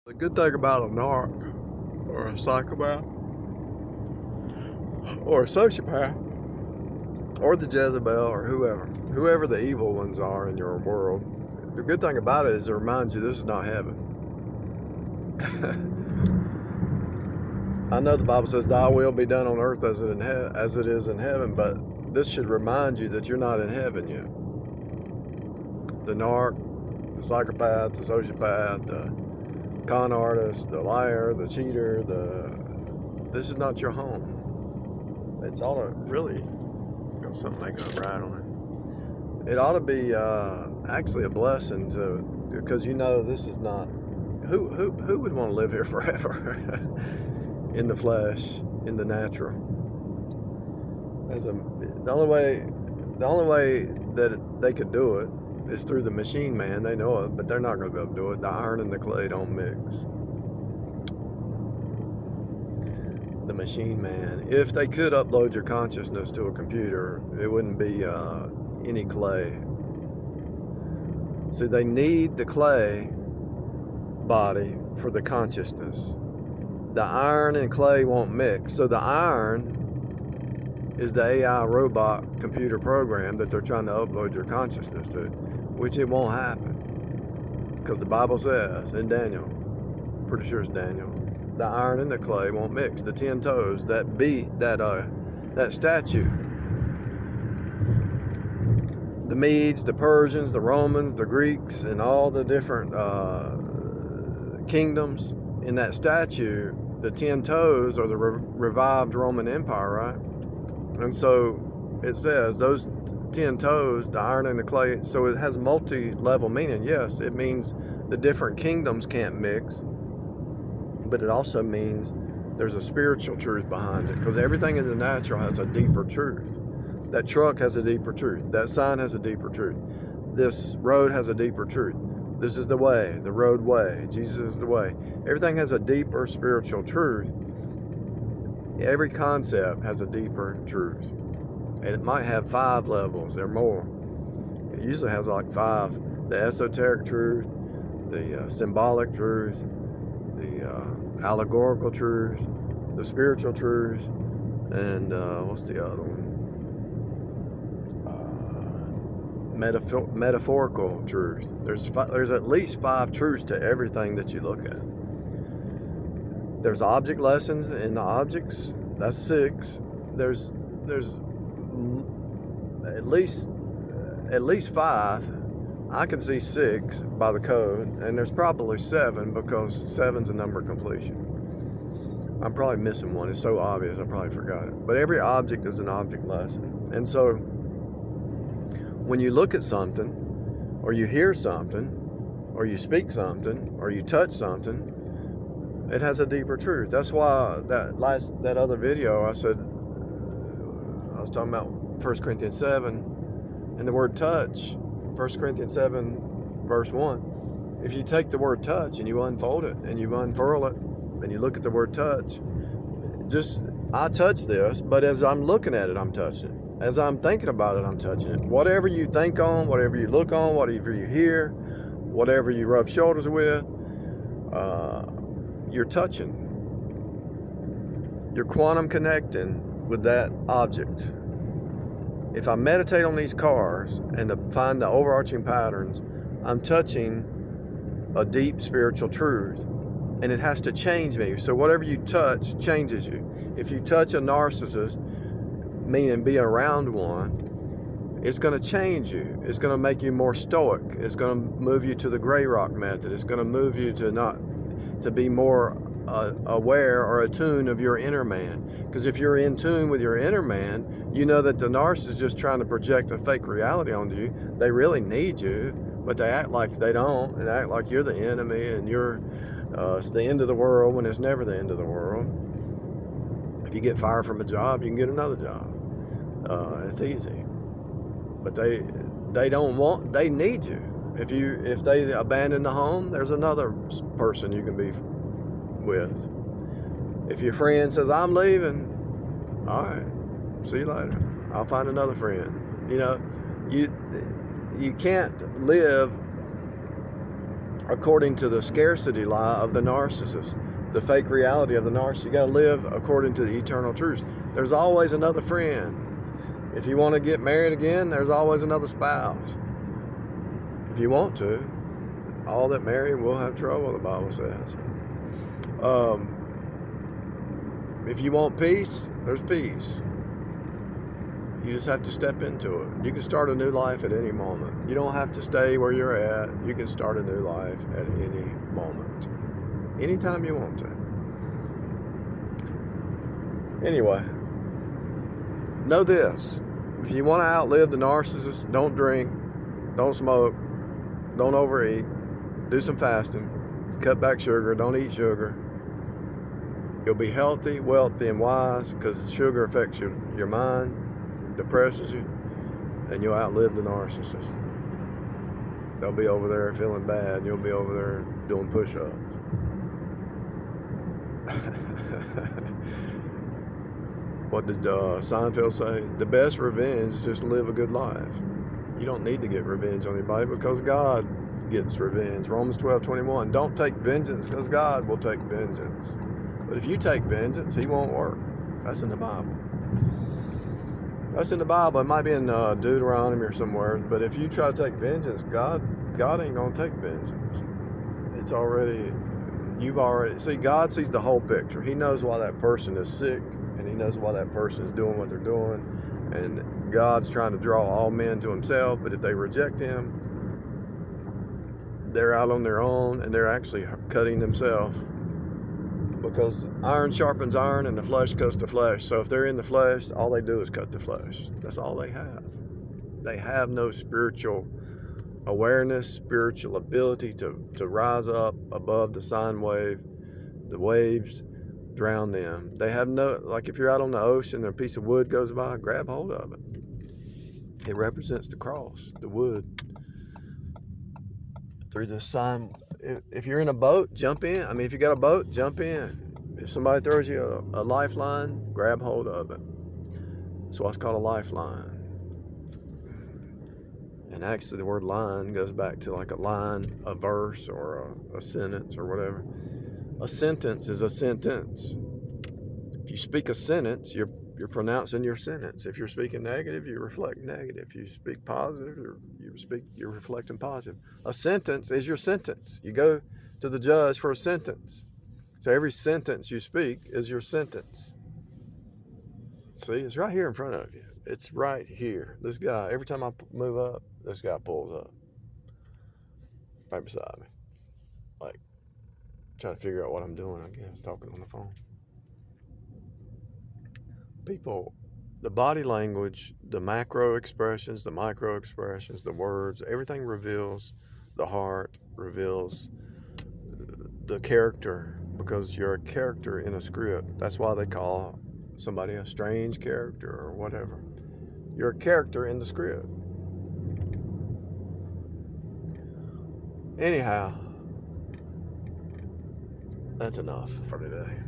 The good thing about a narc or a psychopath or a sociopath or the Jezebel or whoever the evil ones are in your world, the good thing about it is it reminds you this is not heaven. I know the Bible says thy will be done on earth as it is in heaven, but this should remind you that you're not in heaven yet. The narc, the psychopath, the sociopath, the con artist, the liar, the cheater, this is not your home. It's ought to really, got something making a rattling. It ought to be actually a blessing because this is not, who would want to live here forever in the flesh, in the natural? The only way that they could do it is through the machine man. They know it, but they're not going to be able to do it. The iron and the clay don't mix. The machine man. If they could upload your consciousness to a computer, it wouldn't be any clay. See, they need the clay body for the consciousness. The iron and clay won't mix. So the iron is the AI robot computer program that they're trying to upload your consciousness to, which it won't happen. Because the Bible says in Daniel, I'm pretty sure it's Daniel, the iron and the clay won't mix. The 10 toes, that statue, the Medes, the Persians, the Romans, the Greeks, and all the different kingdoms in that statue, the 10 toes are the revived Roman Empire, right? And so it says those 10 toes, the iron and the clay, so it has multi-level meaning. Yes, it means the different kingdoms can't mix, but it also means there's a spiritual truth behind it, because everything in the natural has a deeper truth. That truck has a deeper truth. That sign has a deeper truth. This road has a deeper truth. This is the way, the roadway. Jesus is the way. Everything has a deeper spiritual truth. Every concept has a deeper truth. And it might have 5 levels or more. It usually has like 5. The esoteric truth, the symbolic truth, the allegorical truth, the spiritual truth, and what's the other one? Metaphorical truth. There's at least 5 truths to everything that you look at. There's object lessons in the objects. That's 6. There's at least 5. I can see 6 by the code, and there's probably 7 because 7's a number of completion. I'm probably missing one. It's so obvious I probably forgot it. But every object is an object lesson. And so when you look at something, or you hear something, or you speak something, or you touch something, it has a deeper truth. That's why that other video I was talking about 1 Corinthians 7 and the word touch. 1 Corinthians 7 verse 1. If you take the word touch and you unfold it and you unfurl it and you look at the word touch, I touch this, but as I'm looking at it, I'm touching it. As I'm thinking about it, I'm touching it. Whatever you think on, whatever you look on, whatever you hear, whatever you rub shoulders with, you're touching. You're quantum connecting with that object. If I meditate on these cars and find the overarching patterns, I'm touching a deep spiritual truth, and it has to change me. So whatever you touch changes you. If you touch a narcissist, meaning be around one, it's going to change you. It's going to make you more stoic. It's going to move you to the gray rock method. It's going to move you to be more aware or attuned of your inner man. Because if you're in tune with your inner man, you know that the narcissist is just trying to project a fake reality onto you. They really need you, but they act like they don't, and act like you're the enemy and it's the end of the world when it's never the end of the world. If you get fired from a job, you can get another job. It's easy. But they need you. If they abandon the home, there's another person you can be with. If your friend says, I'm leaving, all right, see you later. I'll find another friend. You can't live according to the scarcity lie of the narcissist, the fake reality of the narcissist. You got to live according to the eternal truth. There's always another friend. If you want to get married again, there's always another spouse. If you want to, all that marry will have trouble, the Bible says. If you want peace, there's peace. You just have to step into it. You can start a new life at any moment. You don't have to stay where you're at. You can start a new life at any moment. Anytime you want to. Anyway, know this. If you want to outlive the narcissist, don't drink, don't smoke, don't overeat, do some fasting, cut back sugar, don't eat sugar. You'll be healthy, wealthy, and wise because sugar affects your mind, depresses you, and you'll outlive the narcissist. They'll be over there feeling bad, and you'll be over there doing push-ups. What did Seinfeld say? The best revenge is just live a good life. You don't need to get revenge on anybody because God gets revenge. Romans 12:21. Don't take vengeance because God will take vengeance. But if you take vengeance, he won't work. That's in the Bible. That's in the Bible. It might be in Deuteronomy or somewhere. But if you try to take vengeance, God ain't going to take vengeance. It's already, see, God sees the whole picture. He knows why that person is sick, and he knows why that person is doing what they're doing. And God's trying to draw all men to himself, but if they reject him, they're out on their own, and they're actually cutting themselves. Because iron sharpens iron and the flesh cuts the flesh. So if they're in the flesh, all they do is cut the flesh. That's all they have. They have no spiritual awareness, spiritual ability to rise up above the sine wave. The waves drown them. They have no, like if you're out on the ocean and a piece of wood goes by, grab hold of it. It represents the cross, the wood. Through the sign. If you're in a boat, jump in. I mean, if you got a boat, jump in. If somebody throws you a lifeline, grab hold of it. That's why it's called a lifeline. And actually, the word line goes back to like a line, a verse, or a sentence, or whatever. A sentence is a sentence. If you speak a sentence, you're pronouncing your sentence. If you're speaking negative, you reflect negative. If you speak positive, you're reflecting positive. A sentence is your sentence. You go to the judge for a sentence. So every sentence you speak is your sentence. See, it's right here in front of you. It's right here. This guy, every time I move up, this guy pulls up. Right beside me. Like, trying to figure out what I'm doing, I guess, talking on the phone. People, the body language, the macro expressions, the micro expressions, the words, everything reveals the heart, reveals the character, because you're a character in a script. That's why they call somebody a strange character or whatever. You're a character in the script. Anyhow, that's enough for today.